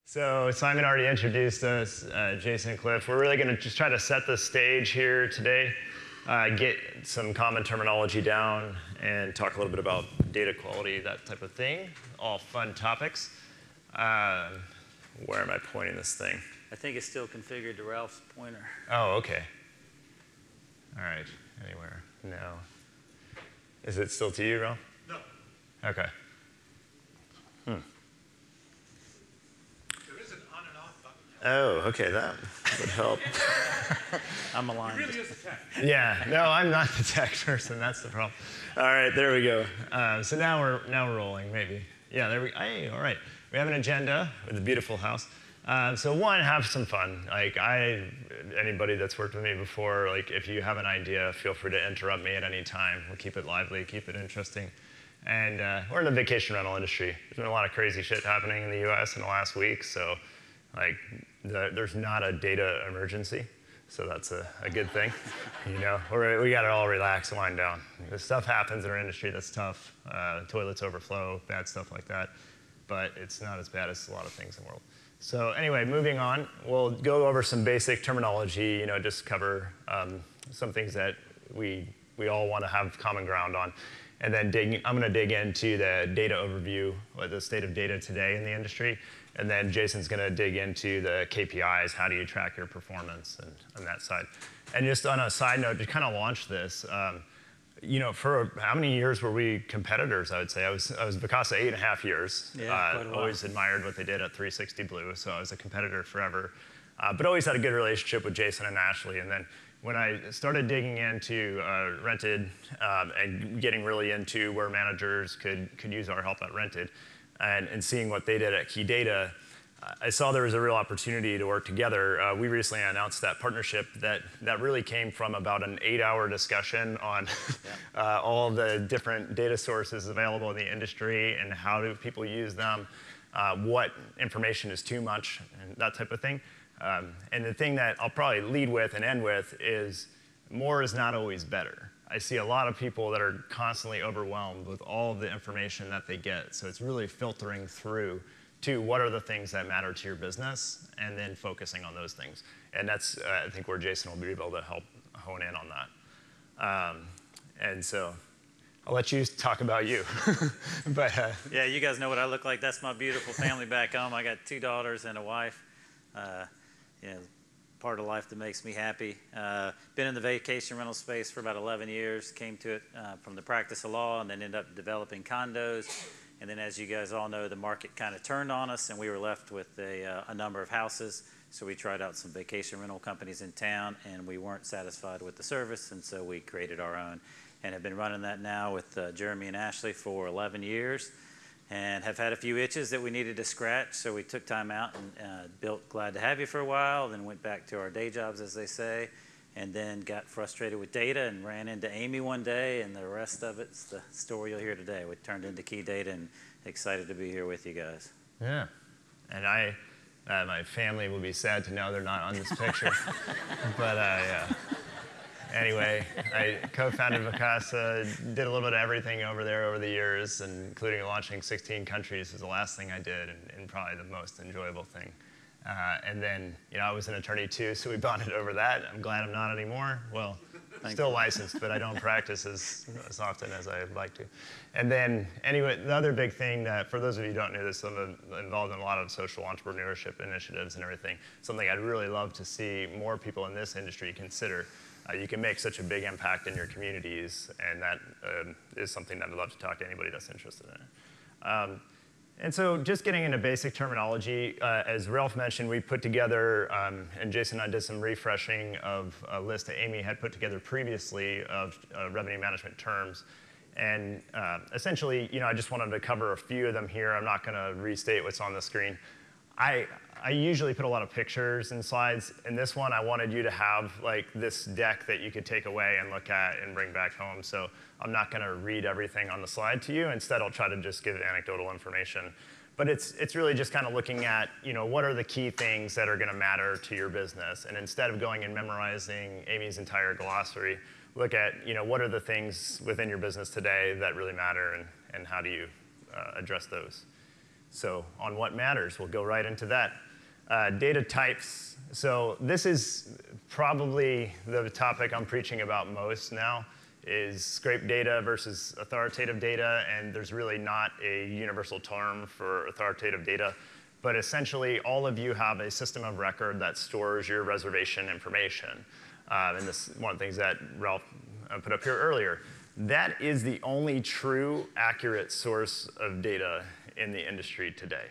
So Simon already introduced us, Jason and Cliff. We're really going to just try to set the stage here today, get some common terminology down, and talk a little bit about data quality, that type of thing. All fun topics. Where am I pointing this thing? I think it's still configured to Ralph's pointer. Oh, okay. All right. Anywhere? No. Is it still to you, Ralph? No. Okay. There is an on and off button. Oh, okay. That would help. I'm aligned. It really is a tech. Yeah. No, I'm not the tech person. That's the problem. All right. There we go. So now we're rolling. Maybe. Yeah. There we. Hey. All right. We have an agenda with a beautiful house. So one, have some fun. Like anybody that's worked with me before, like if you have an idea, feel free to interrupt me at any time. We'll keep it lively, keep it interesting. And we're in the vacation rental industry. There's been a lot of crazy shit happening in the U.S. in the last week. So like there's not a data emergency. So that's a good thing. You know, we got to all relax and wind down. This stuff happens in our industry that's tough. Toilets overflow, bad stuff like that. But it's not as bad as a lot of things in the world. So anyway, moving on, we'll go over some basic terminology, just cover some things that we all want to have common ground on. And then I'm going to dig into the data overview, or the state of data today in the industry. And then Jason's going to dig into the KPIs, how do you track your performance, and on that side. And just on a side note, to kind of launch this, for how many years were we competitors, I would say? I was Vacasa 8.5 years. Yeah, quite a while. Always admired what they did at 360 Blue, so I was a competitor forever. But always had a good relationship with Jason and Ashley. And then when I started digging into Rented and getting really into where managers could use our help at Rented and seeing what they did at Key Data, I saw there was a real opportunity to work together. We recently announced that partnership that really came from about an 8-hour discussion on all the different data sources available in the industry and how do people use them, what information is too much, and that type of thing. And the thing that I'll probably lead with and end with is more is not always better. I see a lot of people that are constantly overwhelmed with all of the information that they get. So it's really filtering through to what are the things that matter to your business, and then focusing on those things. And that's, I think, where Jason will be able to help hone in on that. And so I'll let you talk about you. But Yeah, you guys know what I look like. That's my beautiful family back home. I got 2 daughters and a wife. Part of life that makes me happy. Been in the vacation rental space for about 11 years. Came to it from the practice of law, and then ended up developing condos. And then, as you guys all know, the market kind of turned on us, and we were left with a number of houses. So we tried out some vacation rental companies in town, and we weren't satisfied with the service, and so we created our own. And have been running that now with Jeremy and Ashley for 11 years, and have had a few itches that we needed to scratch. So we took time out and built Glad to Have You for a while, then went back to our day jobs, as they say. And then got frustrated with data and ran into Amy one day, and the rest of it's the story you'll hear today. We turned into Key Data, and excited to be here with you guys. Yeah, and my family will be sad to know they're not on this picture. But yeah. Anyway, I co-founded Vacasa, did a little bit of everything over there over the years, and including launching 16 countries is the last thing I did, and probably the most enjoyable thing. And then, I was an attorney too, so we bonded over that. I'm glad I'm not anymore. Well, still licensed, but I don't practice as often as I'd like to. And then, anyway, the other big thing that, for those of you who don't know this, I'm involved in a lot of social entrepreneurship initiatives and everything. Something I'd really love to see more people in this industry consider. You can make such a big impact in your communities, and that is something that I'd love to talk to anybody that's interested in it. And so just getting into basic terminology, as Ralph mentioned, we put together, and Jason and I did some refreshing of a list that Amy had put together previously of revenue management terms. And essentially, I just wanted to cover a few of them here. I'm not going to restate what's on the screen. I usually put a lot of pictures and slides. In this one, I wanted you to have like this deck that you could take away and look at and bring back home. So I'm not going to read everything on the slide to you. Instead, I'll try to just give anecdotal information. But it's really just kind of looking at, what are the key things that are going to matter to your business? And instead of going and memorizing Amy's entire glossary, look at, what are the things within your business today that really matter, and how do you address those? So on what matters, we'll go right into that. Data types. So this is probably the topic I'm preaching about most now, is scraped data versus authoritative data, and there's really not a universal term for authoritative data. But essentially, all of you have a system of record that stores your reservation information. And this is one of the things that Ralph put up here earlier. That is the only true, accurate source of data in the industry today.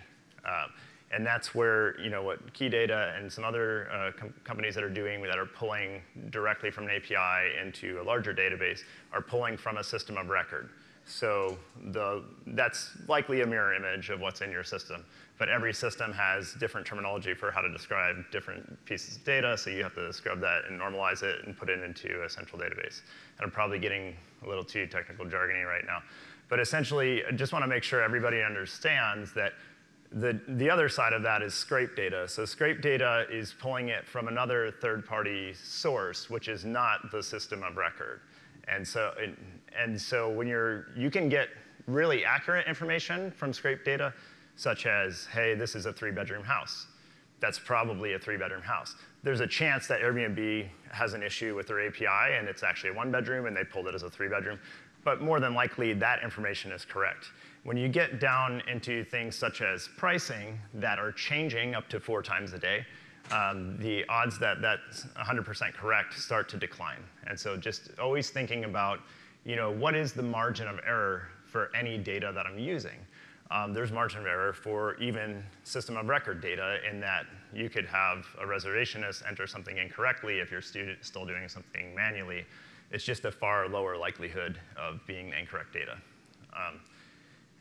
And that's where, what Key Data and some other companies that are doing that are pulling directly from an API into a larger database are pulling from a system of record. So that's likely a mirror image of what's in your system. But every system has different terminology for how to describe different pieces of data, so you have to scrub that and normalize it and put it into a central database. And I'm probably getting a little too technical jargony right now. But essentially, I just want to make sure everybody understands that the other side of that is scrape data. So scrape data is pulling it from another third-party source, which is not the system of record. And so when you can get really accurate information from scrape data, such as, hey, this is a 3-bedroom house. That's probably a 3-bedroom house. There's a chance that Airbnb has an issue with their API and it's actually a 1-bedroom and they pulled it as a 3-bedroom. But more than likely, that information is correct. When you get down into things such as pricing that are changing up to 4 times a day, the odds that that's 100% correct start to decline. And so just always thinking about, what is the margin of error for any data that I'm using? There's margin of error for even system of record data in that you could have a reservationist enter something incorrectly if you're still doing something manually. It's just a far lower likelihood of being incorrect data.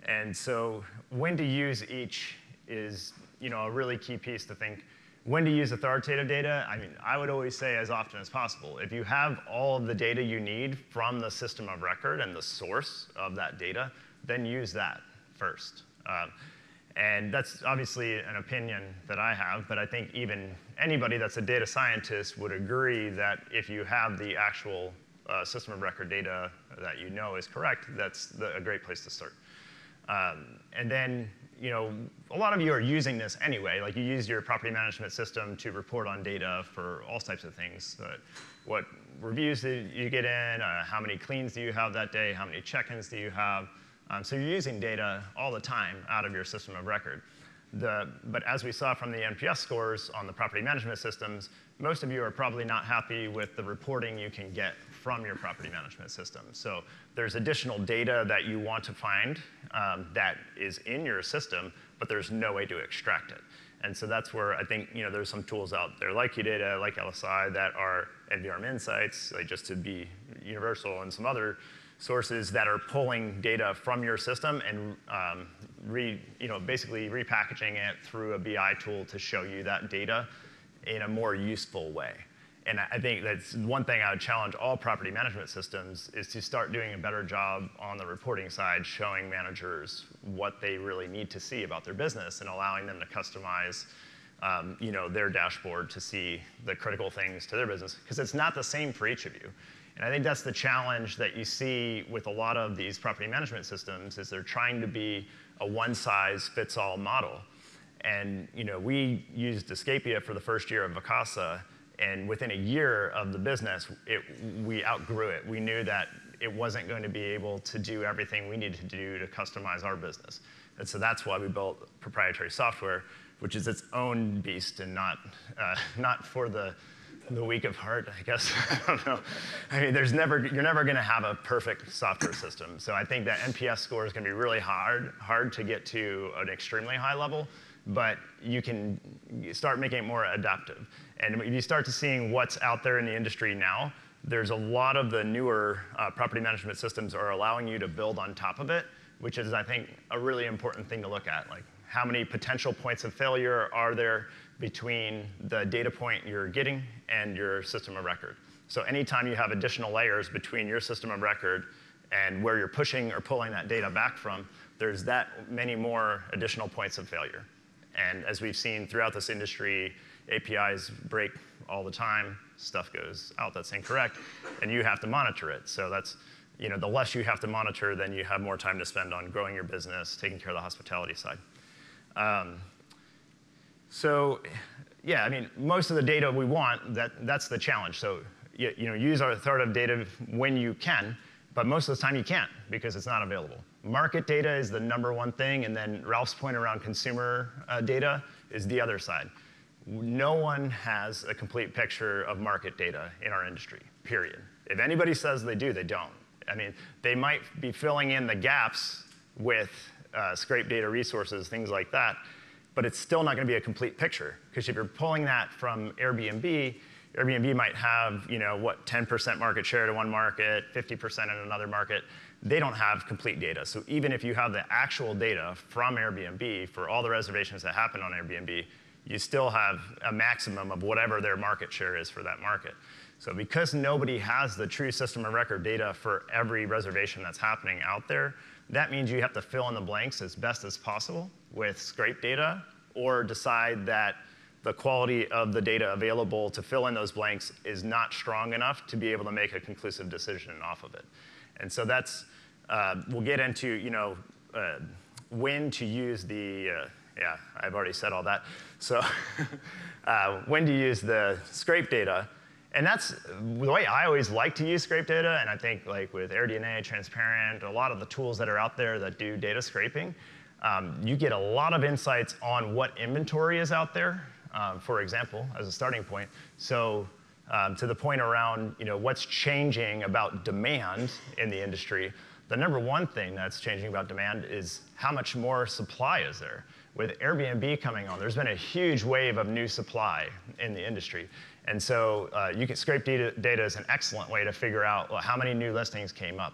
And so when to use each is a really key piece to think. When to use authoritative data, I would always say as often as possible. If you have all of the data you need from the system of record and the source of that data, then use that first. And that's obviously an opinion that I have, but I think even anybody that's a data scientist would agree that if you have the actual system of record data that is correct, that's a great place to start. And then, a lot of you are using this anyway. Like you use your property management system to report on data for all types of things. What reviews did you get in? How many cleans do you have that day? How many check-ins do you have? So you're using data all the time out of your system of record. But as we saw from the NPS scores on the property management systems, most of you are probably not happy with the reporting you can get from your property management system. So there's additional data that you want to find that is in your system, but there's no way to extract it. And so that's where I think there's some tools out there like QData, like LSI, that are DARM Insights, like just to be universal, and some other sources that are pulling data from your system and basically repackaging it through a BI tool to show you that data in a more useful way. And I think that's one thing I would challenge all property management systems is to start doing a better job on the reporting side, showing managers what they really need to see about their business and allowing them to customize their dashboard to see the critical things to their business, because it's not the same for each of you. And I think that's the challenge that you see with a lot of these property management systems is they're trying to be a one-size-fits-all model. And we used Escapia for the first year of Vacasa, and within a year of the business, we outgrew it. We knew that it wasn't going to be able to do everything we needed to do to customize our business. And so that's why we built proprietary software, which is its own beast and not for the weak of heart, I guess. I don't know. You're never going to have a perfect software system. So I think that NPS score is going to be really hard to get to an extremely high level, but you can start making it more adaptive. And if you start to seeing what's out there in the industry now, there's a lot of the newer property management systems are allowing you to build on top of it, which is, I think, a really important thing to look at. Like, how many potential points of failure are there between the data point you're getting and your system of record? So anytime you have additional layers between your system of record and where you're pushing or pulling that data back from, there's that many more additional points of failure. And as we've seen throughout this industry, APIs break all the time, stuff goes out that's incorrect, and you have to monitor it. So that's, the less you have to monitor, then you have more time to spend on growing your business, taking care of the hospitality side. So yeah, I mean, most of the data we want, that's the challenge. So use our authoritative data when you can, but most of the time you can't because it's not available. Market data is the #1 thing, and then Ralph's point around consumer data is the other side. No one has a complete picture of market data in our industry, period. If anybody says they do, they don't. I mean, they might be filling in the gaps with scrape data resources, things like that, but it's still not going to be a complete picture. Because if you're pulling that from Airbnb, Airbnb might have, 10% market share to one market, 50% in another market. They don't have complete data. So even if you have the actual data from Airbnb for all the reservations that happen on Airbnb, you still have a maximum of whatever their market share is for that market. So because nobody has the true system of record data for every reservation that's happening out there, that means you have to fill in the blanks as best as possible with scrape data, or decide that the quality of the data available to fill in those blanks is not strong enough to be able to make a conclusive decision off of it. And so that's, we'll get into, when to use the, yeah, I've already said all that. So when to use the scrape data. And that's the way I always like to use scrape data, and I think like with AirDNA, Transparent, a lot of the tools that are out there that do data scraping, you get a lot of insights on what inventory is out there, for example, as a starting point. So to the point around what's changing about demand in the industry, the #1 thing that's changing about demand is how much more supply is there. With Airbnb coming on, there's been a huge wave of new supply in the industry. And so scrape data is an excellent way to figure out how many new listings came up.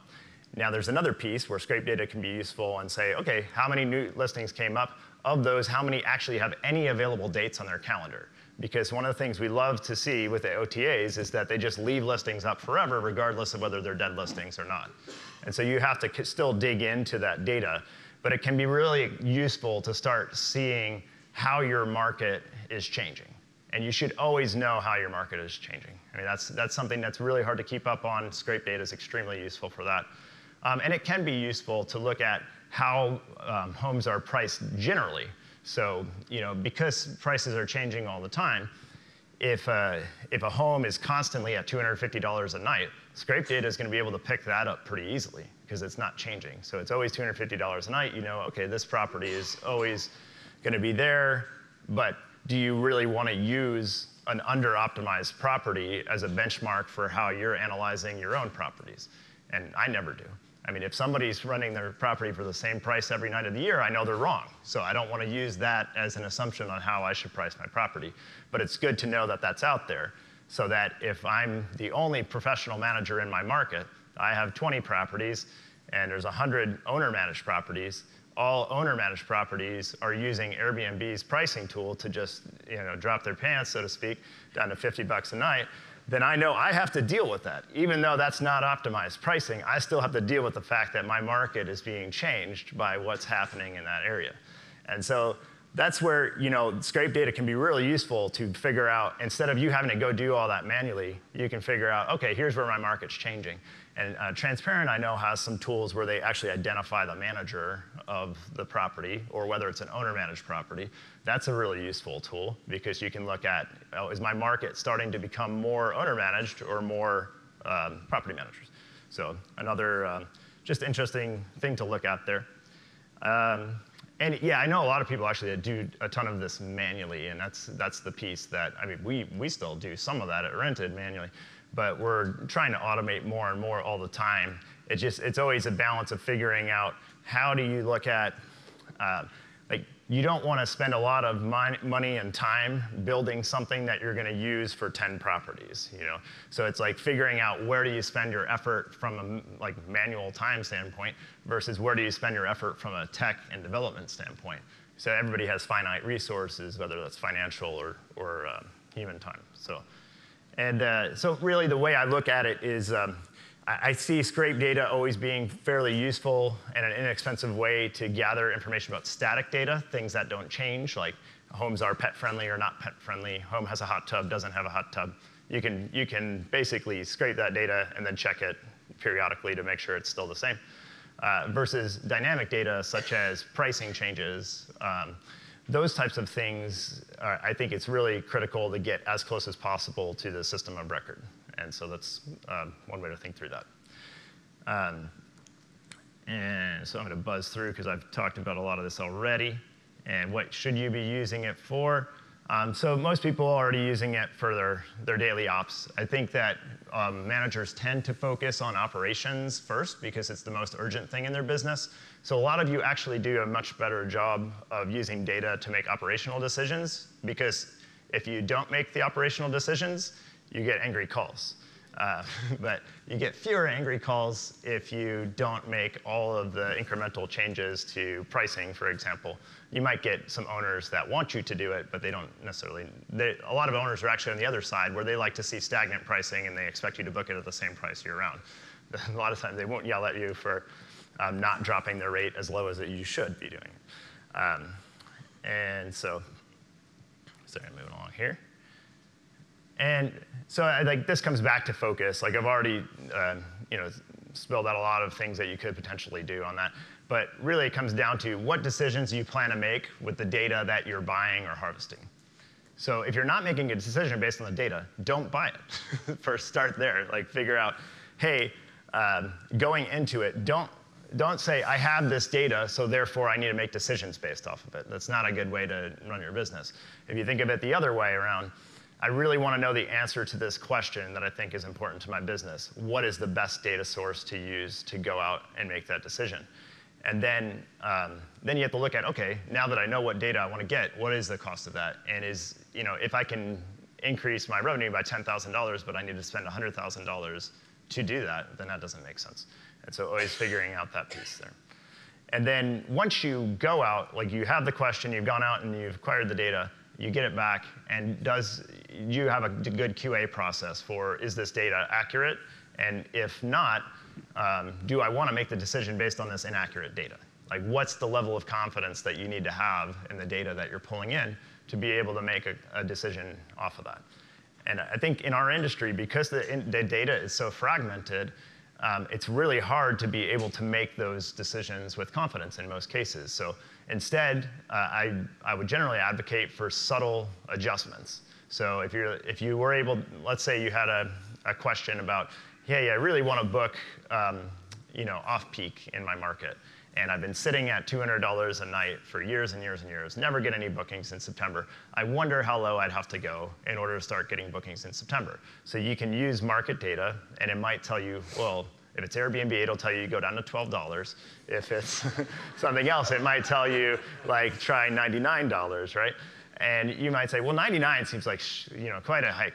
Now there's another piece where scrape data can be useful and say, okay, how many new listings came up? Of those, how many actually have any available dates on their calendar? Because one of the things we love to see with the OTAs is that they just leave listings up forever regardless of whether they're dead listings or not. And so you have to still dig into that data, but it can be really useful to start seeing how your market is changing. And you should always know how your market is changing. I mean, that's something that's really hard to keep up on. Scrape data is extremely useful for that. And it can be useful to look at how homes are priced generally. So, because prices are changing all the time, if a home is constantly at $250 a night, scrape data is going to be able to pick that up pretty easily because it's not changing. So it's always $250 a night. Okay, this property is always going to be there, but do you really want to use an under-optimized property as a benchmark for how you're analyzing your own properties? And I never do. I mean, if somebody's running their property for the same price every night of the year, I know they're wrong. So I don't want to use that as an assumption on how I should price my property. But it's good to know that that's out there so that if I'm the only professional manager in my market, I have 20 properties and there's 100 owner-managed properties, all owner-managed properties are using Airbnb's pricing tool to just drop their pants, so to speak, down to $50 a night, then I know I have to deal with that. Even though that's not optimized pricing, I still have to deal with the fact that my market is being changed by what's happening in that area. And so that's where scrape data can be really useful to figure out, instead of you having to go do all that manually, you can figure out, okay, here's where my market's changing. And Transparent, I know, has some tools where they actually identify the manager of the property, or whether it's an owner-managed property. That's a really useful tool because you can look at, is my market starting to become more owner-managed or more property managers? So another just interesting thing to look at there. And yeah, I know a lot of people actually do a ton of this manually, and that's the piece that, I mean, we still do some of that at Rented manually, but we're trying to automate more and more all the time. It's always a balance of figuring out how do you look at, you don't want to spend a lot of money and time building something that you're going to use for 10 properties, So it's like figuring out where do you spend your effort from a manual time standpoint versus where do you spend your effort from a tech and development standpoint. So everybody has finite resources, whether that's financial or human time. So really the way I look at it is I see scrape data always being fairly useful and an inexpensive way to gather information about static data, things that don't change, like homes are pet friendly or not pet friendly, home has a hot tub, doesn't have a hot tub. You can basically scrape that data and then check it periodically to make sure it's still the same. Versus dynamic data such as pricing changes, those types of things, I think it's really critical to get as close as possible to the system of record. And so that's one way to think through that. And so I'm going to buzz through because I've talked about a lot of this already. And what should you be using it for? So most people are already using it for their daily ops. I think that managers tend to focus on operations first because it's the most urgent thing in their business. So a lot of you actually do a much better job of using data to make operational decisions, because if you don't make the operational decisions, you get angry calls. But you get fewer angry calls if you don't make all of the incremental changes to pricing, for example. You might get some owners that want you to do it, but they don't necessarily. A lot of owners are actually on the other side, where they like to see stagnant pricing and they expect you to book it at the same price year round. A lot of times they won't yell at you for not dropping their rate as low as you should be doing. And so, moving along here. And so like this comes back to focus. Like I've already spelled out a lot of things that you could potentially do on that. But really it comes down to what decisions you plan to make with the data that you're buying or harvesting. So if you're not making a decision based on the data, don't buy it. First, start there. Like figure out, hey, going into it, don't say, I have this data, so therefore I need to make decisions based off of it. That's not a good way to run your business. If you think of it the other way around, I really want to know the answer to this question that I think is important to my business. What is the best data source to use to go out and make that decision? And then you have to look at, okay, now that I know what data I want to get, what is the cost of that? And if I can increase my revenue by $10,000, but I need to spend $100,000 to do that, then that doesn't make sense. And so always figuring out that piece there. And then once you go out, like you have the question, you've gone out and you've acquired the data, you get it back, and you have a good QA process for, is this data accurate? And if not, do I want to make the decision based on this inaccurate data? Like what's the level of confidence that you need to have in the data that you're pulling in to be able to make a decision off of that? And I think in our industry, because the data is so fragmented, it's really hard to be able to make those decisions with confidence in most cases. So instead, I would generally advocate for subtle adjustments. So if you were able, let's say you had a question about, hey, I really want to book off-peak in my market, and I've been sitting at $200 a night for years and years and years, never get any bookings in September. I wonder how low I'd have to go in order to start getting bookings in September. So you can use market data, and it might tell you, well, if it's Airbnb, it'll tell you go down to $12. If it's something else, it might tell you, like, try $99, right? And you might say, well, 99 seems like quite a hike.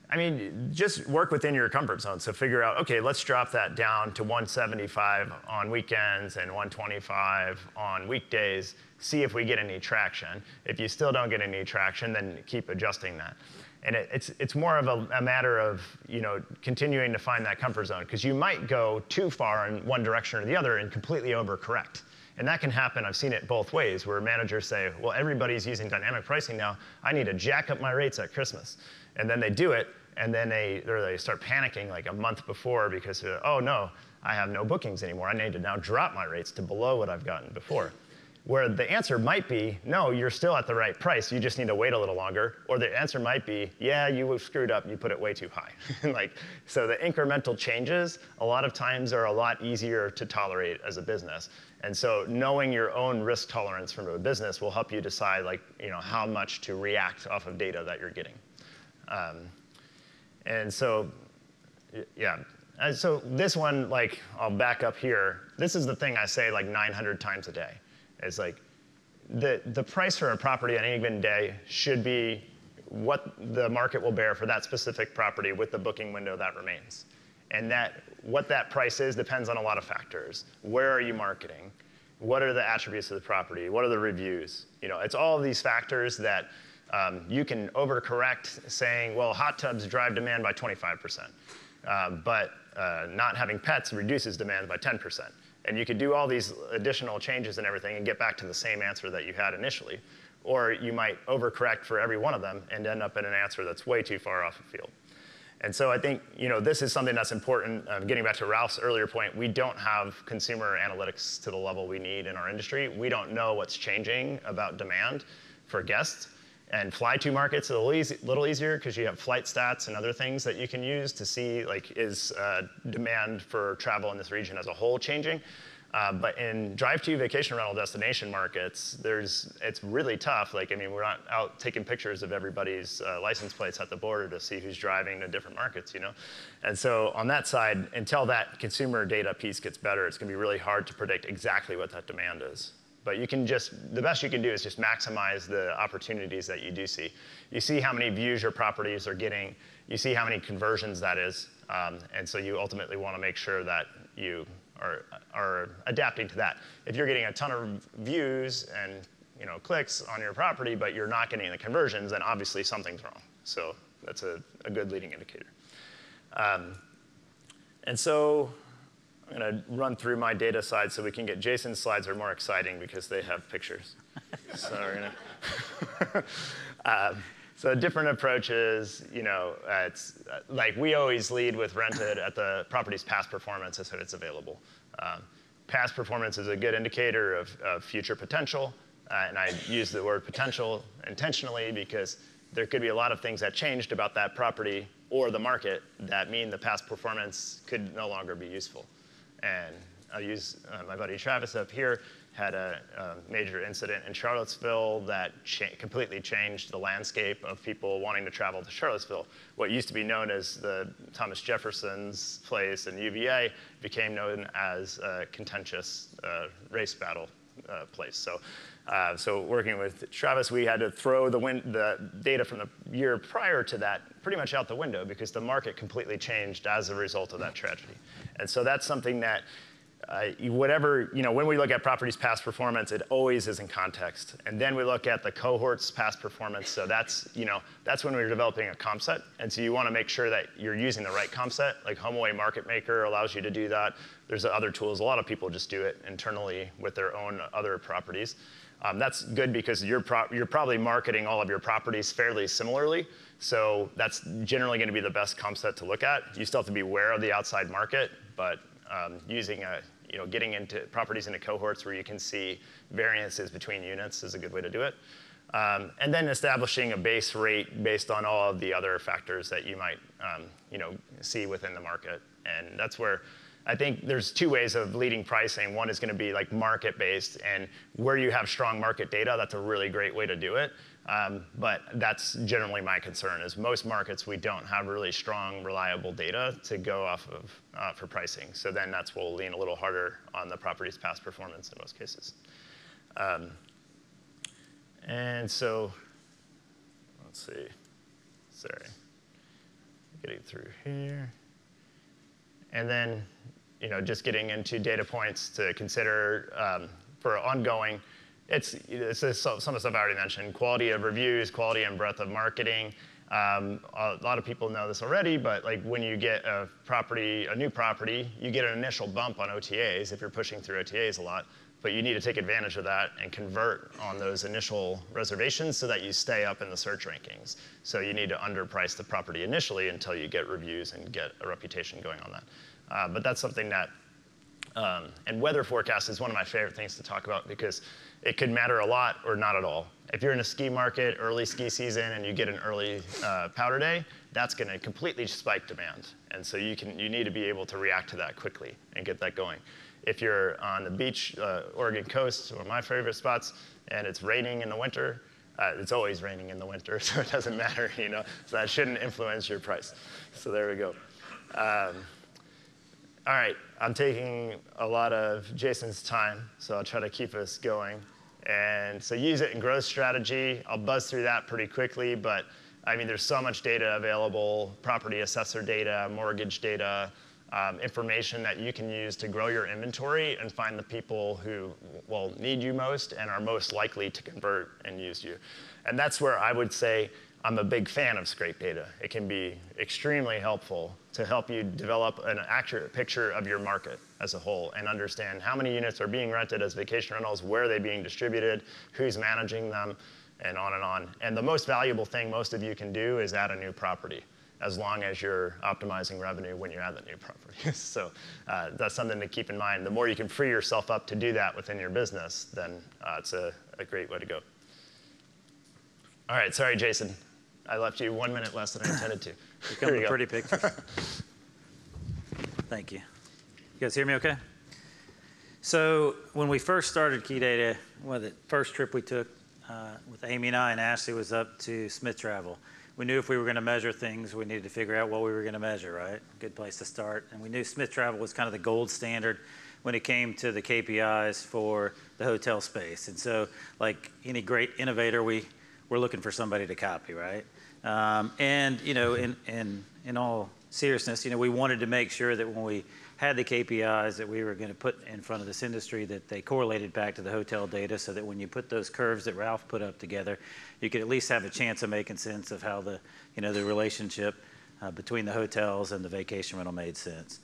I mean, just work within your comfort zone. So figure out, okay, let's drop that down to 175 on weekends and 125 on weekdays. See if we get any traction. If you still don't get any traction, then keep adjusting that. And it's more of a matter of continuing to find that comfort zone, because you might go too far in one direction or the other and completely overcorrect. And that can happen. I've seen it both ways, where managers say, well, everybody's using dynamic pricing now. I need to jack up my rates at Christmas. And then they do it, and then they start panicking like a month before because, oh no, I have no bookings anymore. I need to now drop my rates to below what I've gotten before. Where the answer might be, no, you're still at the right price. You just need to wait a little longer. Or the answer might be, yeah, you screwed up. You put it way too high. So the incremental changes a lot of times are a lot easier to tolerate as a business. And so knowing your own risk tolerance from a business will help you decide how much to react off of data that you're getting. And so, yeah. And so this one, I'll back up here. This is the thing I say 900 times a day. It's like the price for a property on any given day should be what the market will bear for that specific property with the booking window that remains. And what that price is depends on a lot of factors. Where are you marketing? What are the attributes of the property? What are the reviews? It's all of these factors that you can overcorrect, saying, well, hot tubs drive demand by 25%, but not having pets reduces demand by 10%. And you could do all these additional changes and everything and get back to the same answer that you had initially. Or you might overcorrect for every one of them and end up in an answer that's way too far off the field. And so I think this is something that's important. Getting back to Ralph's earlier point, we don't have consumer analytics to the level we need in our industry. We don't know what's changing about demand. for guests. And fly to markets is a little easier because you have flight stats and other things that you can use to see, like, is demand for travel in this region as a whole changing. But in drive-to vacation rental destination markets, it's really tough. Like, I mean, we're not out taking pictures of everybody's license plates at the border to see who's driving to different markets, you know? And so on that side, until that consumer data piece gets better, it's gonna be really hard to predict exactly what that demand is. But the best you can do is just maximize the opportunities that you do see. You see how many views your properties are getting, you see how many conversions that is, and so you ultimately wanna make sure that you are adapting to that. If you're getting a ton of views and, you know, clicks on your property, but you're not getting the conversions, then obviously something's wrong. So that's a good leading indicator. And so I'm going to run through my data slides so we can get Jason's slides are more exciting because they have pictures. So we're gonna so different approaches, you know, it's like we always lead with rented at the property's past performance as soon as it's available. Past performance is a good indicator of future potential, and I use the word potential intentionally because there could be a lot of things that changed about that property or the market that mean the past performance could no longer be useful. And I'll use my buddy Travis up here had a major incident in Charlottesville that completely changed the landscape of people wanting to travel to Charlottesville. What used to be known as the Thomas Jefferson's place in UVA became known as a contentious race battle place. So working with Travis, we had to throw the data from the year prior to that pretty much out the window because the market completely changed as a result of that tragedy. And so that's something that whatever, you know, when we look at properties past performance, it always is in context. And then we look at the cohorts past performance. So that's, you know, that's when we're developing a comp set. And so you want to make sure that you're using the right comp set. Like HomeAway Market Maker allows you to do that. There's other tools. A lot of people just do it internally with their own other properties. That's good because you're probably marketing all of your properties fairly similarly. So that's generally going to be the best comp set to look at. You still have to be aware of the outside market, but using getting into properties into cohorts where you can see variances between units is a good way to do it. And then establishing a base rate based on all of the other factors that you might see within the market. And that's where I think there's two ways of leading pricing. One is going to be like market-based, and where you have strong market data, that's a really great way to do it. But that's generally my concern is most markets, we don't have really strong, reliable data to go off of for pricing. So then that's where we'll lean a little harder on the property's past performance in most cases. And so, let's see, sorry, getting through here. And then, just getting into data points to consider for ongoing. It's some of the stuff I already mentioned, quality of reviews, quality and breadth of marketing. A lot of people know this already, but like when you get a new property, you get an initial bump on OTAs if you're pushing through OTAs a lot, but you need to take advantage of that and convert on those initial reservations so that you stay up in the search rankings. So you need to underprice the property initially until you get reviews and get a reputation going on that. But that's something that, and weather forecast is one of my favorite things to talk about because it could matter a lot or not at all. If you're in a ski market, early ski season, and you get an early powder day, that's going to completely spike demand. And so you need to be able to react to that quickly and get that going. If you're on the beach, Oregon coast, one of my favorite spots, and it's raining in the winter, it's always raining in the winter, so it doesn't matter, So that shouldn't influence your price. So there we go. All right, I'm taking a lot of Jason's time, so I'll try to keep us going. And so use it in growth strategy. I'll buzz through that pretty quickly, but I mean, there's so much data available, property assessor data, mortgage data, information that you can use to grow your inventory and find the people who will need you most and are most likely to convert and use you. And that's where I would say I'm a big fan of scrape data. It can be extremely helpful to help you develop an accurate picture of your market as a whole and understand how many units are being rented as vacation rentals, where are they being distributed, who's managing them, and on and on. And the most valuable thing most of you can do is add a new property, as long as you're optimizing revenue when you add the new property. So that's something to keep in mind. The more you can free yourself up to do that within your business, then it's a great way to go. All right, sorry, Jason. I left you 1 minute less than I intended to. Here come the pretty pictures. Thank you. You guys hear me okay? So when we first started Key Data, well, the first trip we took with Amy and I and Ashley was up to Smith Travel. We knew if we were going to measure things, we needed to figure out what we were going to measure, right? Good place to start. And we knew Smith Travel was kind of the gold standard when it came to the KPIs for the hotel space. And so, like any great innovator, we're looking for somebody to copy, right? And you know, in all seriousness, you know, we wanted to make sure that when we had the KPIs that we were going to put in front of this industry, that they correlated back to the hotel data, so that when you put those curves that Ralph put up together, you could at least have a chance of making sense of how the, you know, the relationship between the hotels and the vacation rental made sense.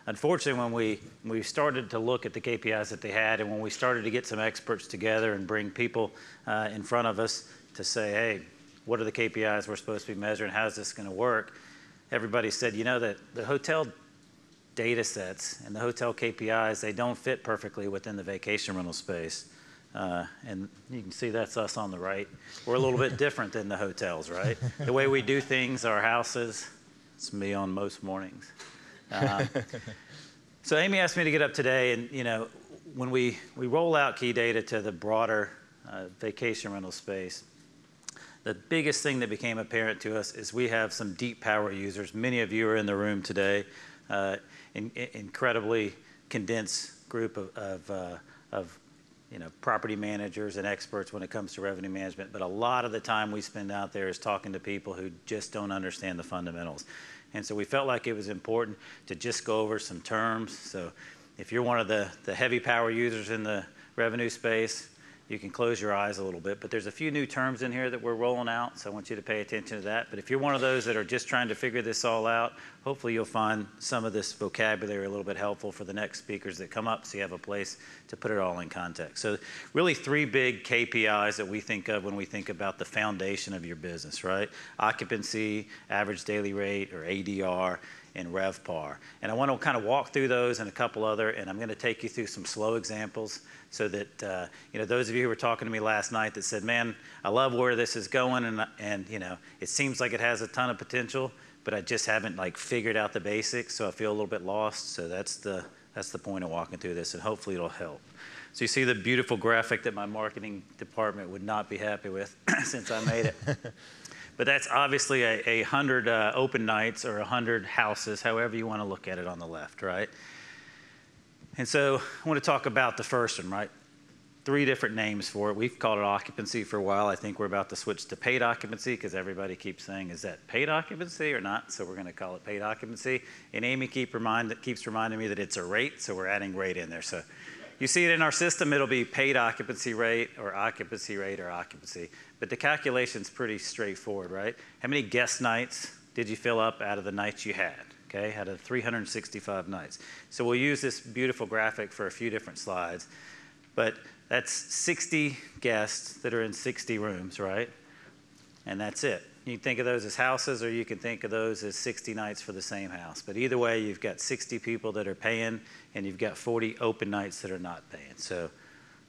Unfortunately, when we started to look at the KPIs that they had, and when we started to get some experts together and bring people in front of us to say, hey, what are the KPIs we're supposed to be measuring? How's this going to work? Everybody said, you know, that the hotel data sets and the hotel KPIs, they don't fit perfectly within the vacation rental space. And you can see that's us on the right. We're a little bit different than the hotels, right? The way we do things, our houses, it's me on most mornings. So Amy asked me to get up today, and you know, when we roll out Key Data to the broader vacation rental space, the biggest thing that became apparent to us is we have some deep power users. Many of you are in the room today. Incredibly condensed group of you know, property managers and experts when it comes to revenue management. But a lot of the time we spend out there is talking to people who just don't understand the fundamentals. And so we felt like it was important to just go over some terms. So if you're one of the heavy power users in the revenue space, you can close your eyes a little bit, but there's a few new terms in here that we're rolling out, so I want you to pay attention to that. But if you're one of those that are just trying to figure this all out, hopefully you'll find some of this vocabulary a little bit helpful for the next speakers that come up, so you have a place to put it all in context. So really 3 big KPIs that we think of when we think about the foundation of your business, right? Occupancy, average daily rate, or ADR, and RevPAR. And I want to kind of walk through those and a couple other, and I'm going to take you through some slow examples so that, you know, those of you who were talking to me last night that said, man, I love where this is going, and you know, it seems like it has a ton of potential, but I just haven't like figured out the basics, so I feel a little bit lost. So that's the point of walking through this, and hopefully it'll help. So you see the beautiful graphic that my marketing department would not be happy with since I made it. But that's obviously a 100 open nights or 100 houses, however you want to look at it on the left, right? And so I want to talk about the first one, right? 3 different names for it. We've called it occupancy for a while. I think we're about to switch to paid occupancy because everybody keeps saying, is that paid occupancy or not? So we're going to call it paid occupancy. And Amy keeps reminding me that it's a rate, so we're adding rate in there. So you see it in our system, it'll be paid occupancy rate or occupancy rate or occupancy. But the calculation's pretty straightforward, right? How many guest nights did you fill up out of the nights you had? Okay, out of 365 nights. So we'll use this beautiful graphic for a few different slides. But that's 60 guests that are in 60 rooms, right? And that's it. You can think of those as houses, or you can think of those as 60 nights for the same house. But either way, you've got 60 people that are paying, and you've got 40 open nights that are not paying. So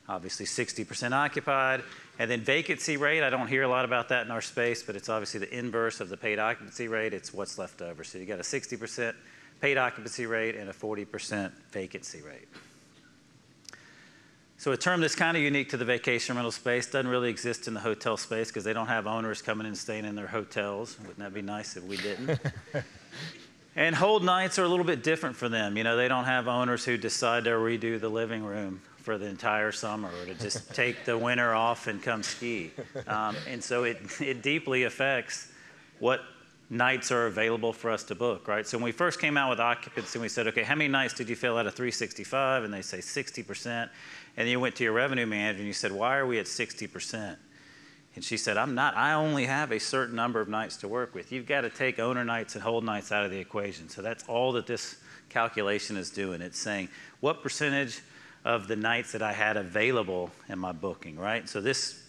obviously 60% occupied. And then vacancy rate, I don't hear a lot about that in our space, but it's obviously the inverse of the paid occupancy rate. It's what's left over. So you got a 60% paid occupancy rate and a 40% vacancy rate. So a term that's kind of unique to the vacation rental space, doesn't really exist in the hotel space because they don't have owners coming and staying in their hotels. Wouldn't that be nice if we didn't? And hold nights are a little bit different for them. You know, they don't have owners who decide to redo the living room for the entire summer, or to just take the winter off and come ski. And so it deeply affects what nights are available for us to book, right? So when we first came out with occupancy, we said, okay, how many nights did you fill out of 365? And they say 60%. And then you went to your revenue manager and you said, why are we at 60%? And she said, I only have a certain number of nights to work with. You've got to take owner nights and hold nights out of the equation. So that's all that this calculation is doing. It's saying, what percentage of the nights that I had available in my booking, right? So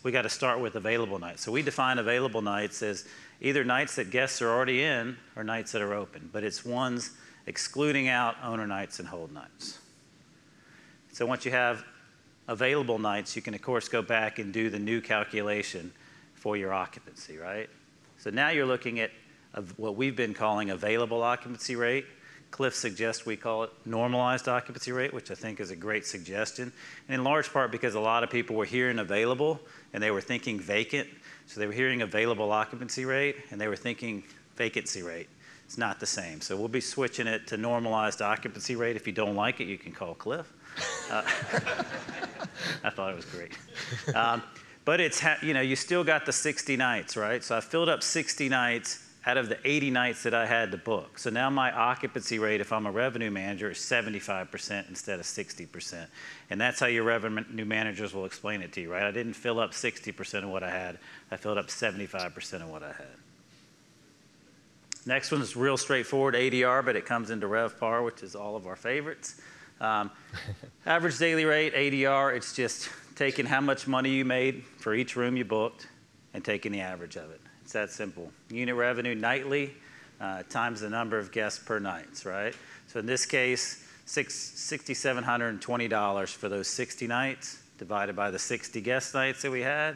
we got to start with available nights. So we define available nights as either nights that guests are already in or nights that are open, but it's ones excluding out owner nights and hold nights. So once you have available nights, you can of course go back and do the new calculation for your occupancy, right? So now you're looking at what we've been calling available occupancy rate. Cliff suggests we call it normalized occupancy rate, which I think is a great suggestion. And in large part because a lot of people were hearing available and they were thinking vacant. So they were hearing available occupancy rate and they were thinking vacancy rate. It's not the same. So we'll be switching it to normalized occupancy rate. If you don't like it, you can call Cliff. I thought it was great. But it's, you still got the 60 nights, right? So I filled up 60 nights out of the 80 nights that I had to book. So now my occupancy rate, if I'm a revenue manager, is 75% instead of 60%. And that's how your revenue managers will explain it to you, right? I didn't fill up 60% of what I had. I filled up 75% of what I had. Next one is real straightforward, ADR, but it comes into RevPAR, which is all of our favorites. Average daily rate, ADR, it's just taking how much money you made for each room you booked and taking the average of it. It's that simple. Unit revenue nightly times the number of guests per night, right? So in this case, $6,720 for those 60 nights divided by the 60 guest nights that we had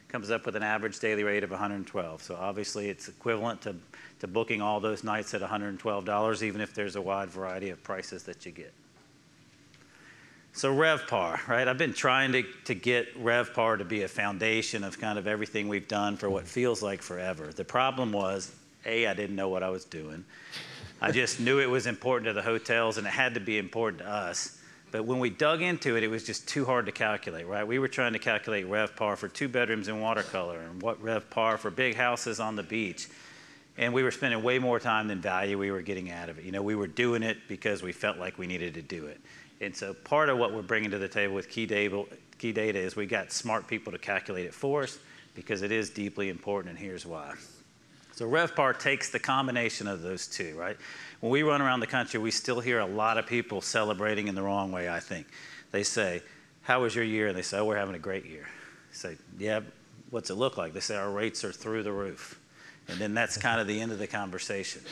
comes up with an average daily rate of $112. So obviously it's equivalent to booking all those nights at $112, even if there's a wide variety of prices that you get. So RevPAR, right? I've been trying to get RevPAR to be a foundation of kind of everything we've done for what feels like forever. The problem was, A, I didn't know what I was doing. I just knew it was important to the hotels and it had to be important to us. But when we dug into it, it was just too hard to calculate, right? We were trying to calculate RevPAR for 2 bedrooms in watercolor and what RevPAR for big houses on the beach. And we were spending way more time than value we were getting out of it. We were doing it because we felt like we needed to do it. And so part of what we're bringing to the table with key data is we got smart people to calculate it for us because it is deeply important, and here's why. So RevPAR takes the combination of those two, right? When we run around the country, we still hear a lot of people celebrating in the wrong way, I think. They say, how was your year? And they say, oh, we're having a great year. I say, yeah, what's it look like? They say, our rates are through the roof. And then that's kind of the end of the conversation.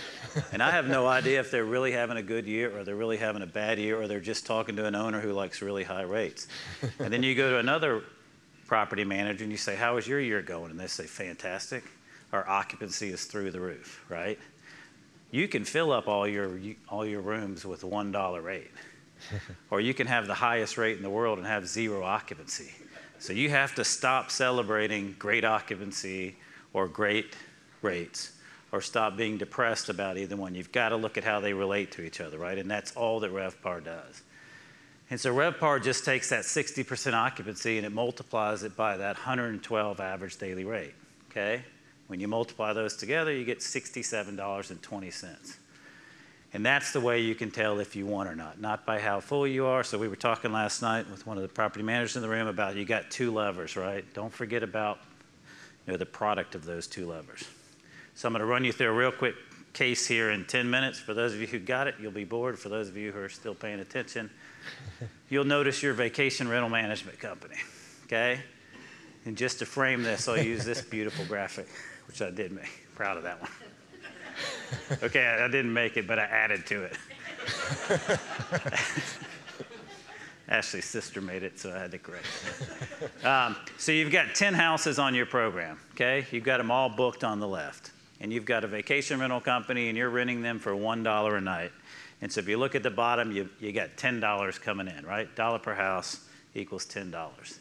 And I have no idea if they're really having a good year or they're really having a bad year or they're just talking to an owner who likes really high rates. And then you go to another property manager and you say, how is your year going? And they say, fantastic. Our occupancy is through the roof, right? You can fill up all your rooms with a $1 rate. Or you can have the highest rate in the world and have 0 occupancy. So you have to stop celebrating great occupancy or great rates or stop being depressed about either one. You've got to look at how they relate to each other, right? And that's all that RevPAR does. And so RevPAR just takes that 60% occupancy and it multiplies it by that 112 average daily rate, okay? When you multiply those together, you get $67.20. And that's the way you can tell if you won or not by how full you are. So we were talking last night with one of the property managers in the room about you got 2 levers, right? Don't forget about the product of those 2 levers. So I'm going to run you through a real quick case here in 10 minutes. For those of you who got it, you'll be bored. For those of you who are still paying attention, you'll notice your vacation rental management company, okay? And just to frame this, I'll use this beautiful graphic, which I did make. Proud of that one. Okay, I didn't make it, but I added to it. Ashley's sister made it, so I had to correct it. So you've got 10 houses on your program, okay? You've got them all booked on the left. And you've got a vacation rental company, and you're renting them for $1 a night. And so if you look at the bottom, you got $10 coming in, right? $1 per house equals $10.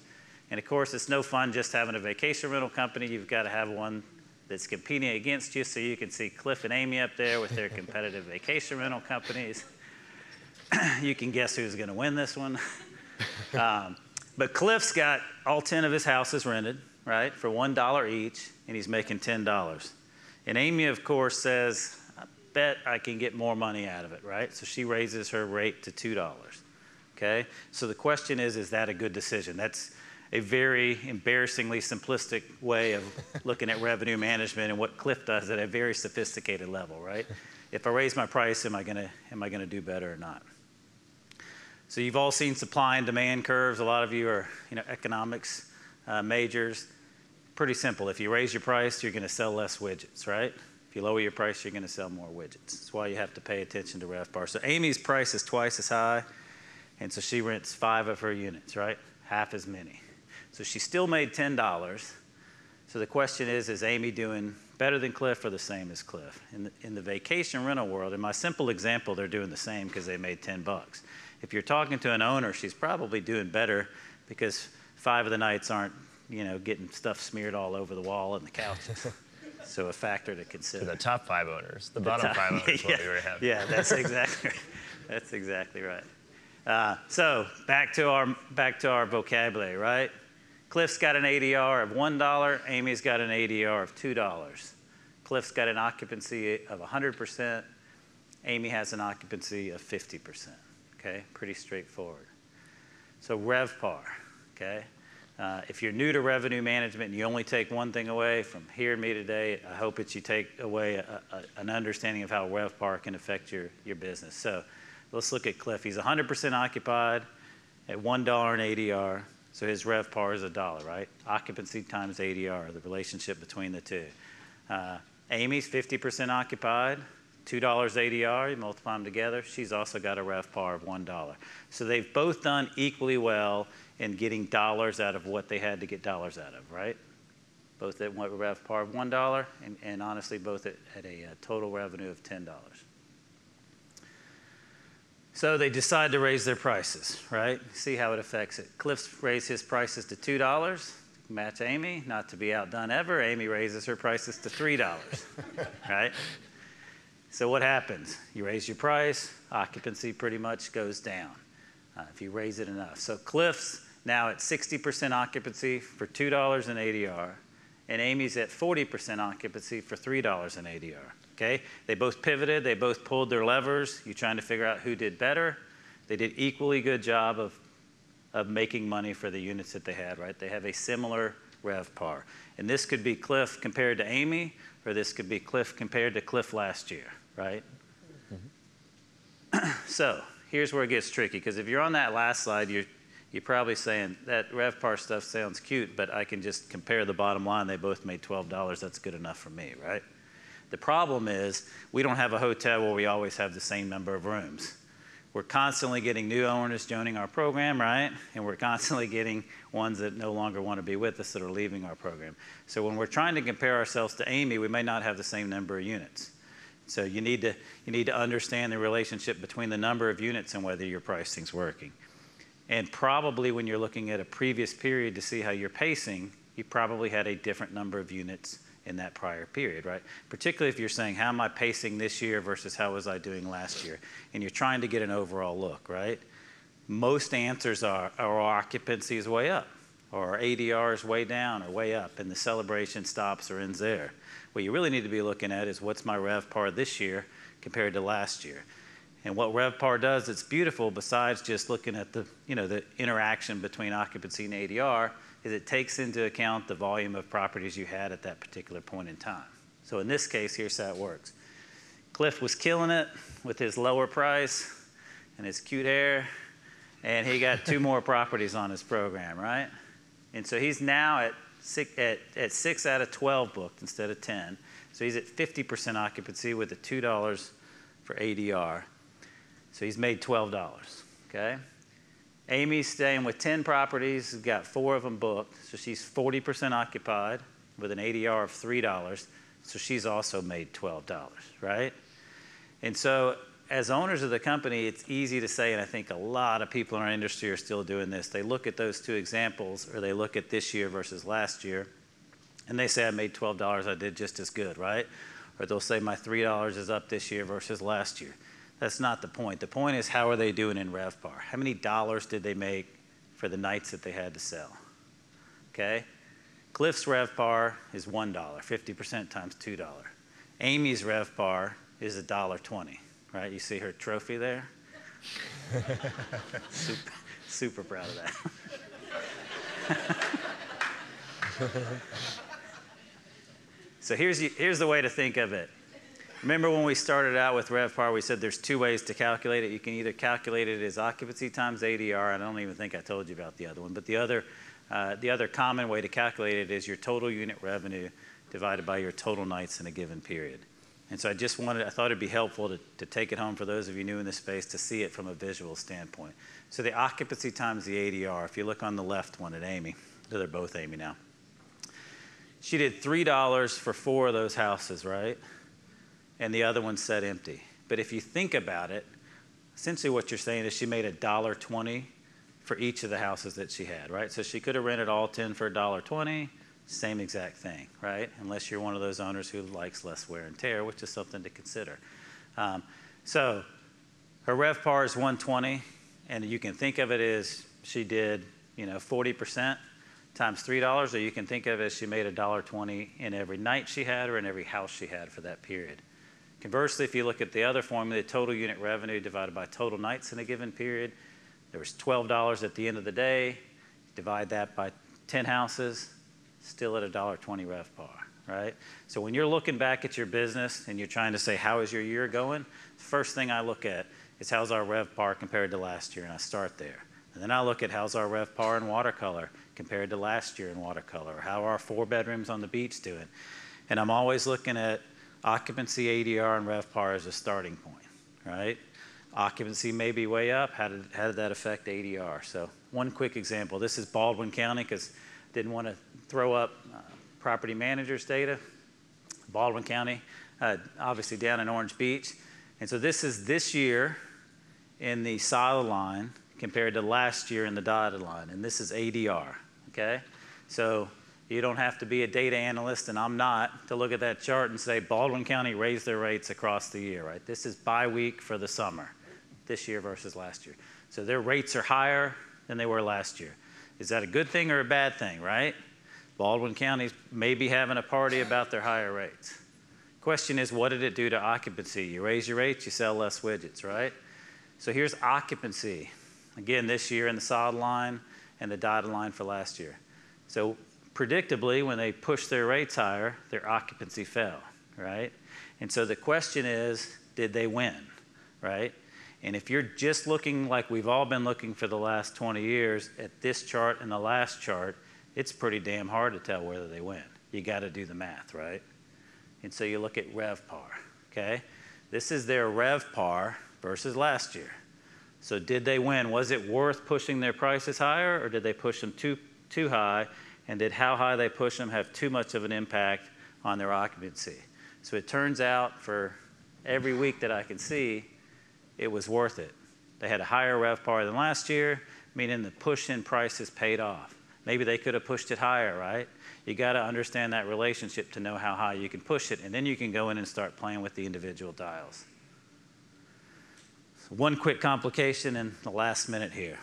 And of course, it's no fun just having a vacation rental company. You've got to have one that's competing against you, so you can see Cliff and Amy up there with their competitive vacation rental companies. You can guess who's going to win this one. But Cliff's got all 10 of his houses rented, right, for $1 each, and he's making $10. And Amy, of course, says, I bet I can get more money out of it, right? So she raises her rate to $2, okay? So the question is that a good decision? That's a very embarrassingly simplistic way of looking at revenue management and what Cliff does at a very sophisticated level, right? If I raise my price, am I gonna do better or not? So you've all seen supply and demand curves. A lot of you are economics majors. Pretty simple. If you raise your price, you're going to sell less widgets, right? If you lower your price, you're going to sell more widgets. That's why you have to pay attention to RevPAR. So Amy's price is twice as high, and so she rents 5 of her units, right? Half as many. So she still made $10, So the question is Amy doing better than Cliff or the same as Cliff? In the vacation rental world, in my simple example, they're doing the same because they made $10. If you're talking to an owner, she's probably doing better because 5 of the nights aren't, getting stuff smeared all over the wall and the couches. So a factor to consider. For the top 5 owners, the bottom 5 owners, what we already have. Yeah, that's exactly right. That's exactly right. So back to our vocabulary, right? Cliff's got an ADR of $1. Amy's got an ADR of $2. Cliff's got an occupancy of 100%. Amy has an occupancy of 50%. Okay, pretty straightforward. So RevPAR. Okay, if you're new to revenue management and you only take one thing away from hearing me today, I hope that you take away an understanding of how RevPAR can affect your business. So let's look at Cliff. He's 100% occupied at $1 in ADR. So his RevPAR is $1, right? Occupancy times ADR, the relationship between the two. Amy's 50% occupied, $2 ADR, you multiply them together. She's also got a RevPAR of $1. So they've both done equally well in getting dollars out of what they had to get dollars out of, right? Both at RevPAR of $1 and honestly both at a total revenue of $10. So they decide to raise their prices, right? See how it affects it. Cliff's raised his prices to $2, match Amy, not to be outdone ever. Amy raises her prices to $3, right? So what happens? You raise your price, occupancy pretty much goes down if you raise it enough. So Cliff's now at 60% occupancy for $2 in ADR, and Amy's at 40% occupancy for $3 in ADR. Okay? They both pivoted, they both pulled their levers. You're trying to figure out who did better. They did equally good job of making money for the units that they had, right? They have a similar RevPAR. And this could be Cliff compared to Amy, or this could be Cliff compared to Cliff last year, right? Mm-hmm. So here's where it gets tricky, because if you're on that last slide, you're probably saying, that RevPAR stuff sounds cute, but I can just compare the bottom line. They both made $12. That's good enough for me, right? The problem is we don't have a hotel where we always have the same number of rooms. We're constantly getting new owners joining our program, right? And we're constantly getting ones that no longer want to be with us that are leaving our program. So when we're trying to compare ourselves to Amy, we may not have the same number of units. So you need to understand the relationship between the number of units and whether your pricing's working. And probably when you're looking at a previous period to see how you're pacing, you probably had a different number of units in that prior period, right? Particularly if you're saying, how am I pacing this year versus how was I doing last year? And you're trying to get an overall look, right? Most answers are our occupancy is way up, or our ADR is way down or way up, and the celebration stops or ends there. What you really need to be looking at is what's my RevPAR this year compared to last year. And what RevPAR does, it's beautiful besides just looking at the interaction between occupancy and ADR, is it takes into account the volume of properties you had at that particular point in time. So in this case, here's how it works. Cliff was killing it with his lower price and his cute hair, and he got 2 more properties on his program, right? And so he's now at 6 out of 12 booked instead of 10. So he's at 50% occupancy with a $2 for ADR. So he's made $12, okay? Amy's staying with 10 properties, got 4 of them booked, so she's 40% occupied with an ADR of $3, so she's also made $12, right? And so as owners of the company, it's easy to say, and I think a lot of people in our industry are still doing this, they look at those 2 examples, or they look at this year versus last year, and they say, I made $12, I did just as good, right? Or they'll say, my $3 is up this year versus last year. That's not the point. The point is, how are they doing in RevPAR? How many dollars did they make for the nights that they had to sell? Okay? Cliff's RevPAR is $1, 50% times $2. Amy's RevPAR is $1.20, right? You see her trophy there? Super proud of that. So here's the way to think of it. Remember when we started out with RevPAR, we said there's 2 ways to calculate it. You can either calculate it as occupancy times ADR. I don't even think I told you about the other one. But the other common way to calculate it is your total unit revenue divided by your total nights in a given period. And so I thought it'd be helpful to take it home for those of you new in this space to see it from a visual standpoint. So the occupancy times the ADR, if you look on the left one at Amy, they're both Amy now. She did $3 for 4 of those houses, right? And the other one sat empty. But if you think about it, essentially what you're saying is she made $1.20 for each of the houses that she had, right? So she could have rented all 10 for $1.20, same exact thing, right? Unless you're one of those owners who likes less wear and tear, which is something to consider. So her RevPAR is 120, and you can think of it as she did, 40% times $3, or you can think of it as she made $1.20 in every night she had or in every house she had for that period. Conversely, if you look at the other formula, total unit revenue divided by total nights in a given period, there was $12 at the end of the day. Divide that by 10 houses, still at $1.20 RevPAR, right? So when you're looking back at your business and you're trying to say, how is your year going? The first thing I look at is how's our RevPAR compared to last year, and I start there. And then I look at how's our RevPAR in watercolor compared to last year in watercolor. How are our 4 bedrooms on the beach doing? And I'm always looking at occupancy, ADR, and RevPAR as a starting point, right? Occupancy may be way up. How did that affect ADR? So one quick example. This is Baldwin County because I didn't want to throw up property managers data. Baldwin County, obviously down in Orange Beach. And so this is this year in the solid line compared to last year in the dotted line. And this is ADR, okay? So you don't have to be a data analyst, and I'm not, to look at that chart and say Baldwin County raised their rates across the year, right? This is bi-week for the summer, this year versus last year. So their rates are higher than they were last year. Is that a good thing or a bad thing, right? Baldwin County may be having a party about their higher rates. Question is, what did it do to occupancy? You raise your rates, you sell less widgets, right? So here's occupancy. Again, this year in the solid line and the dotted line for last year. So predictably, when they pushed their rates higher, their occupancy fell, right? And so the question is, did they win, right? And if you're just looking like we've all been looking for the last 20 years at this chart and the last chart, it's pretty damn hard to tell whether they win. You got to do the math, right? And so you look at RevPAR, okay? This is their RevPAR versus last year. So did they win? Was it worth pushing their prices higher, or did they push them too high? And did how high they push them have too much of an impact on their occupancy? So it turns out for every week that I can see, it was worth it. They had a higher RevPAR than last year, meaning the push in prices paid off. Maybe they could have pushed it higher, right? You got to understand that relationship to know how high you can push it, and then you can go in and start playing with the individual dials. So one quick complication in the last minute here.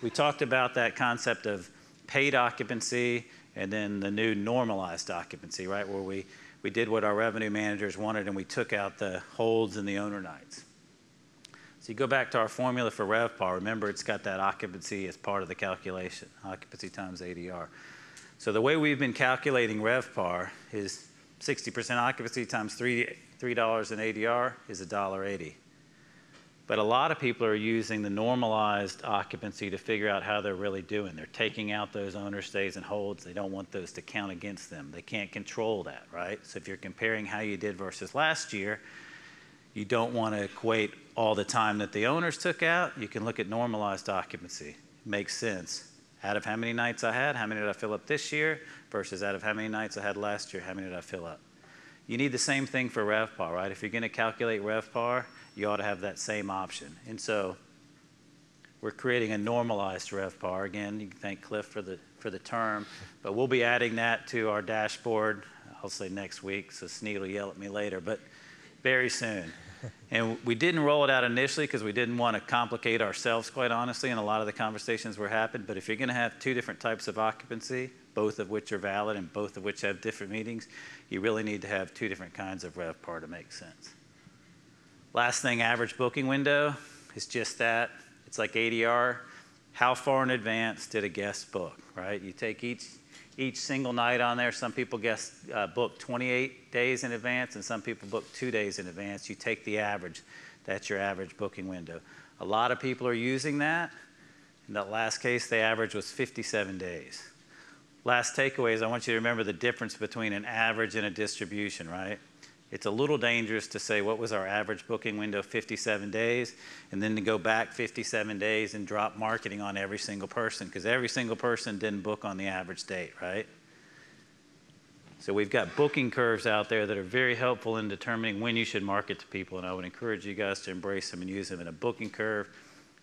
We talked about that concept of paid occupancy and then the new normalized occupancy, right, where we did what our revenue managers wanted and we took out the holds and the owner nights. So you go back to our formula for RevPAR. Remember, it's got that occupancy as part of the calculation, occupancy times ADR. So the way we've been calculating RevPAR is 60% occupancy times $3 in ADR is $1.80. But a lot of people are using the normalized occupancy to figure out how they're really doing. They're taking out those owner stays and holds. They don't want those to count against them. They can't control that, right? So if you're comparing how you did versus last year, you don't want to equate all the time that the owners took out. You can look at normalized occupancy. It makes sense. Out of how many nights I had, how many did I fill up this year versus out of how many nights I had last year, how many did I fill up? You need the same thing for RevPAR, right? If you're going to calculate RevPAR, you ought to have that same option. And so we're creating a normalized RevPAR. Again, you can thank Cliff for the term, but we'll be adding that to our dashboard, I'll say next week, so Sneed will yell at me later, but very soon. And we didn't roll it out initially because we didn't want to complicate ourselves, quite honestly, in a lot of the conversations were happening. But if you're going to have 2 different types of occupancy, both of which are valid and both of which have different meanings, you really need to have 2 different kinds of RevPAR to make sense. Last thing, average booking window is just that. It's like ADR. How far in advance did a guest book, right? You take each single night on there. Some people book 28 days in advance, and some people book 2 days in advance. You take the average. That's your average booking window. A lot of people are using that. In that last case, the average was 57 days. Last takeaway is I want you to remember the difference between an average and a distribution, right? It's a little dangerous to say what was our average booking window, 57 days, and then to go back 57 days and drop marketing on every single person, because every single person didn't book on the average date, right? So we've got booking curves out there that are very helpful in determining when you should market to people, and I would encourage you guys to embrace them and use them. And a booking curve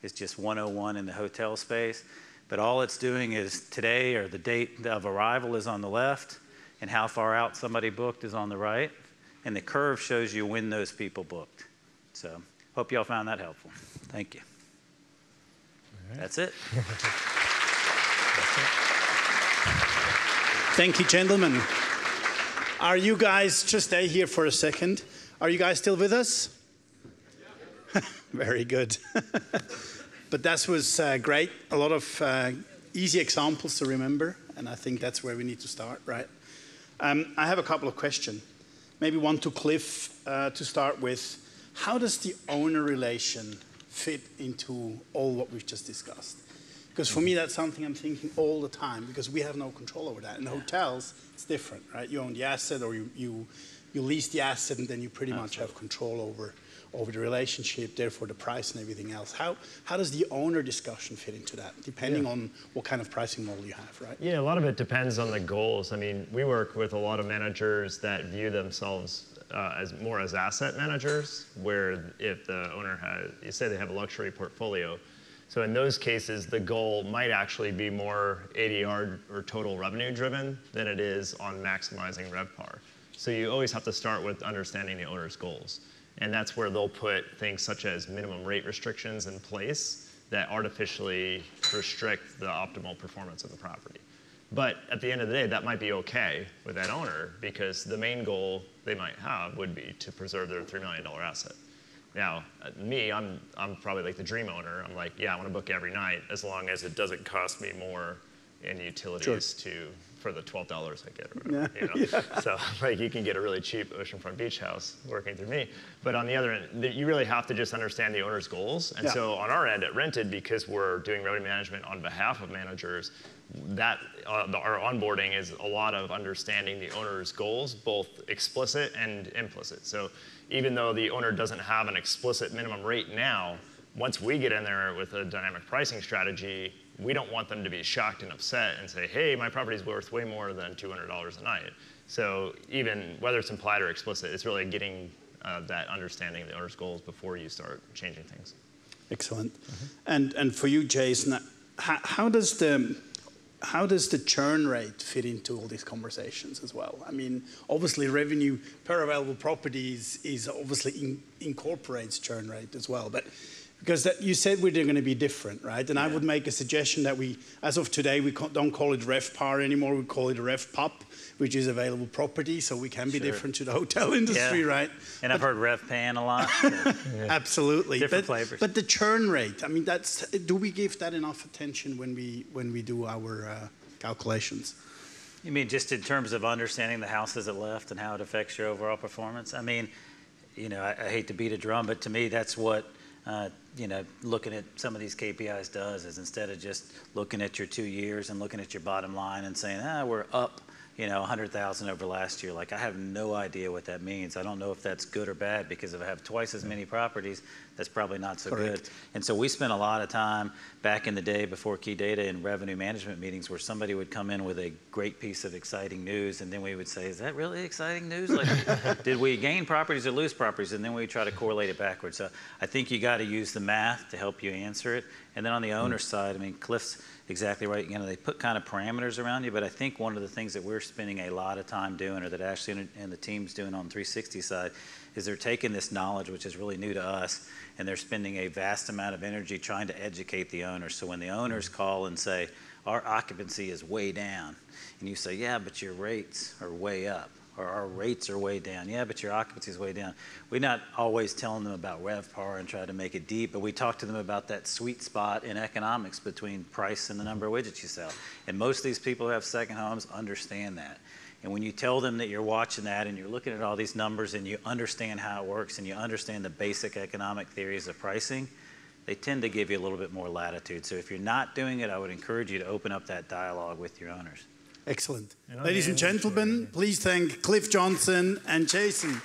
is just 101 in the hotel space, but all it's doing is today, or the date of arrival, is on the left, and how far out somebody booked is on the right, and the curve shows you when those people booked. So hope y'all found that helpful. Thank you. Right. That's it. Thank you, gentlemen. Are you guys, just stay here for a second. Are you guys still with us? Yeah. Very good. But that was great. A lot of easy examples to remember, and I think that's where we need to start, right? I have a couple of questions. Maybe one to Cliff to start with. How does the owner relation fit into all what we've just discussed? Because for me, that's something I'm thinking all the time, because we have no control over that. In hotels, it's different, right? You own the asset, or you lease the asset, and then you pretty much have control over the relationship, therefore the price and everything else. How does the owner discussion fit into that, depending on what kind of pricing model you have, right? Yeah, a lot of it depends on the goals. I mean, we work with a lot of managers that view themselves as more as asset managers, where if the owner has, you say they have a luxury portfolio, so in those cases, the goal might actually be more ADR or total revenue driven than it is on maximizing RevPAR. So you always have to start with understanding the owner's goals. And that's where they'll put things such as minimum rate restrictions in place that artificially restrict the optimal performance of the property. But at the end of the day, that might be okay with that owner, because the main goal they might have would be to preserve their $3 million asset. Now, me, I'm probably like the dream owner. I'm like, yeah, I want to book every night as long as it doesn't cost me more in utilities for the $12 I get, or whatever, you know? Yeah. So like, you can get a really cheap oceanfront beach house working through me. But on the other end, you really have to just understand the owner's goals. And so on our end at Rented, because we're doing revenue management on behalf of managers, that our onboarding is a lot of understanding the owner's goals, both explicit and implicit. So even though the owner doesn't have an explicit minimum rate now, once we get in there with a dynamic pricing strategy, we don't want them to be shocked and upset and say, hey, my property's worth way more than $200 a night. So even whether it's implied or explicit, it's really getting that understanding of the owner's goals before you start changing things. Excellent. And for you, Jason, how does the churn rate fit into all these conversations as well? I mean, obviously revenue per available properties is obviously incorporates churn rate as well, but because you said we're going to be different, right? And I would make a suggestion that we, as of today, we don't call it RevPAR anymore. We call it a RevPOP, which is available property. So we can be different to the hotel industry, right? And I've heard RevPAN a lot. So. Absolutely. Different flavors. But the churn rate, I mean, do we give that enough attention when we do our calculations? You mean just in terms of understanding the houses that left and how it affects your overall performance? I mean, you know, I hate to beat a drum, but to me, that's what you know, looking at some of these KPIs does, is instead of just looking at your 2 years and looking at your bottom line and saying, we're up, you know, 100,000 over last year. Like, I have no idea what that means. I don't know if that's good or bad, because if I have twice as many properties, that's probably not so good. And so we spent a lot of time back in the day before Key Data in revenue management meetings where somebody would come in with a great piece of exciting news, and then we would say, is that really exciting news? Like, did we gain properties or lose properties? And then we try to correlate it backwards. So I think you got to use the math to help you answer it. And then on the owner side, I mean, Cliff's exactly right. You know, they put kind of parameters around you, but I think one of the things that we're spending a lot of time doing, or that Ashley and the team's doing on the 360 side, is they're taking this knowledge, which is really new to us, and they're spending a vast amount of energy trying to educate the owners. So when the owners call and say, our occupancy is way down, and you say, yeah, but your rates are way up, or our rates are way down. Yeah, but your occupancy is way down. We're not always telling them about RevPAR and try to make it deep, but we talk to them about that sweet spot in economics between price and the number of widgets you sell. And most of these people who have second homes understand that. And when you tell them that you're watching that and you're looking at all these numbers and you understand how it works and you understand the basic economic theories of pricing, they tend to give you a little bit more latitude. So if you're not doing it, I would encourage you to open up that dialogue with your owners. Excellent. Ladies and gentlemen, please thank Cliff Johnson and Jason.